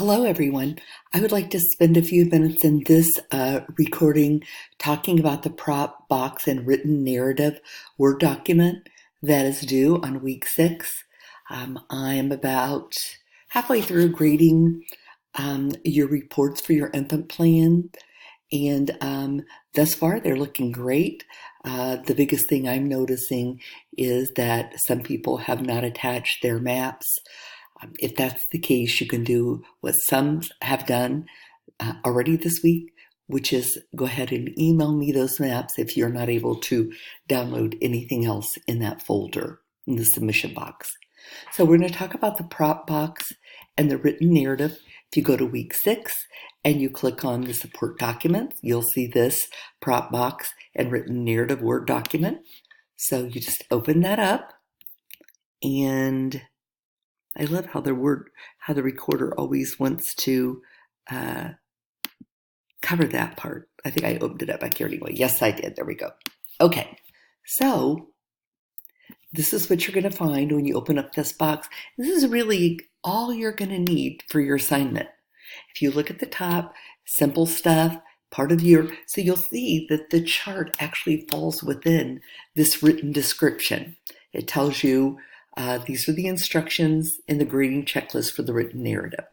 Hello, everyone. I would like to spend a few minutes in this recording talking about the prop box and written narrative Word document that is due on week 6. I am about halfway through grading your reports for your infant plan, and thus far they're looking great. The biggest thing I'm noticing is that some people have not attached their maps. If that's the case, you can do what some have done already this week, which is go ahead and email me those maps if you're not able to download anything else in that folder in the submission box. So we're going to talk about the prop box and the written narrative. If you go to week 6 and you click on the support documents, you'll see this prop box and written narrative Word document. So you just open that up, and I love how the recorder always wants to cover that part. I think I opened it up back here anyway. Yes, I did. There we go. Okay, so this is what you're going to find when you open up this box. This is really all you're going to need for your assignment. If you look at the top, simple stuff, so you'll see that the chart actually falls within this written description. It tells you these are the instructions in the grading checklist for the written narrative.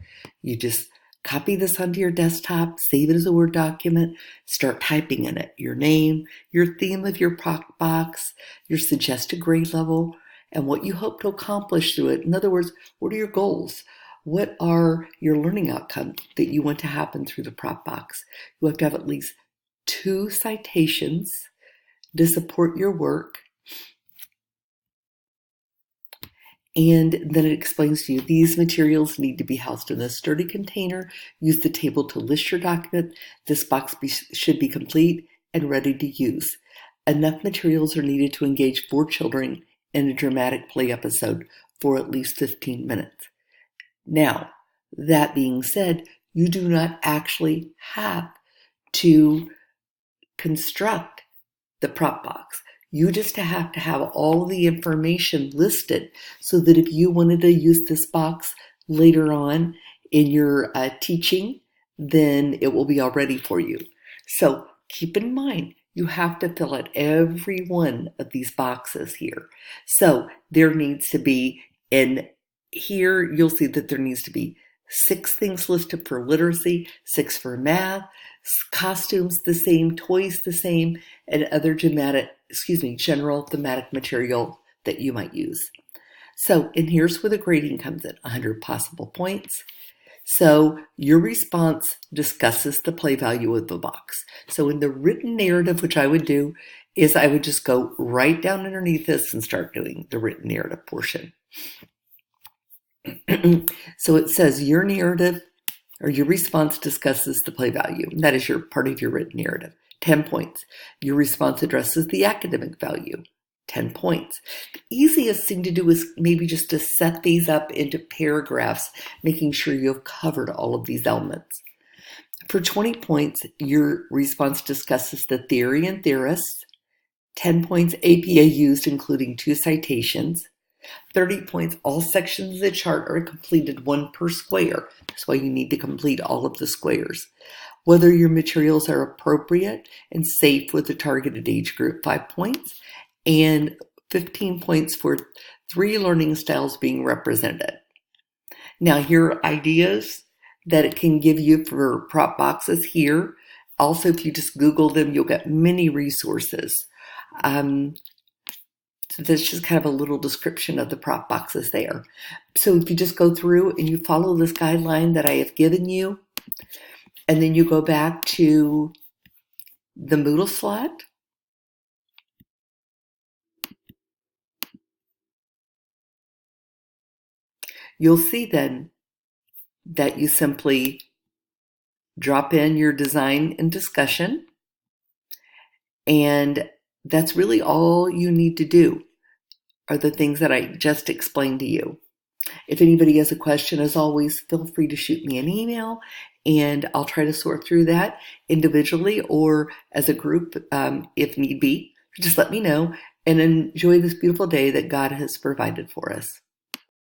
You just copy this onto your desktop, save it as a Word document, start typing in it. Your name, your theme of your prop box, your suggested grade level, and what you hope to accomplish through it. In other words, what are your goals? What are your learning outcomes that you want to happen through the prop box? You have to have at least 2 citations to support your work. And then it explains to you, these materials need to be housed in a sturdy container. Use the table to list your document. This box should be complete and ready to use. Enough materials are needed to engage 4 children in a dramatic play episode for at least 15 minutes. Now, that being said, you do not actually have to construct the prop box. You just have to have all of the information listed so that if you wanted to use this box later on in your teaching, then it will be all ready for you. So keep in mind, you have to fill out every one of these boxes here. So there needs to be, and here you'll see that there needs to be 6 things listed for literacy, 6 for math, costumes the same, toys the same, and other general thematic material that you might use. So, and here's where the grading comes in, 100 possible points. So your response discusses the play value of the box. So in the written narrative, which I would do, is I would just go right down underneath this and start doing the written narrative portion. So it says your narrative or your response discusses the play value. And that is your part of your written narrative. 10 points. Your response addresses the academic value. 10 points. The easiest thing to do is maybe just to set these up into paragraphs, making sure you've covered all of these elements. For 20 points, your response discusses the theory and theorists. 10 points, APA used, including 2 citations. 30 points, all sections of the chart are completed 1 per square. That's why you need to complete all of the squares. Whether your materials are appropriate and safe with the targeted age group, 5 points. And 15 points for 3 learning styles being represented. Now here are ideas that it can give you for prop boxes here. Also, if you just Google them, you'll get many resources. So that's just kind of a little description of the prop boxes there. So if you just go through and you follow this guideline that I have given you, and then you go back to the Moodle slot, you'll see then that you simply drop in your design and discussion, and that's really all you need to do are the things that I just explained to you. If anybody has a question, as always, feel free to shoot me an email, and I'll try to sort through that individually or as a group if need be. Just let me know, and enjoy this beautiful day that God has provided for us.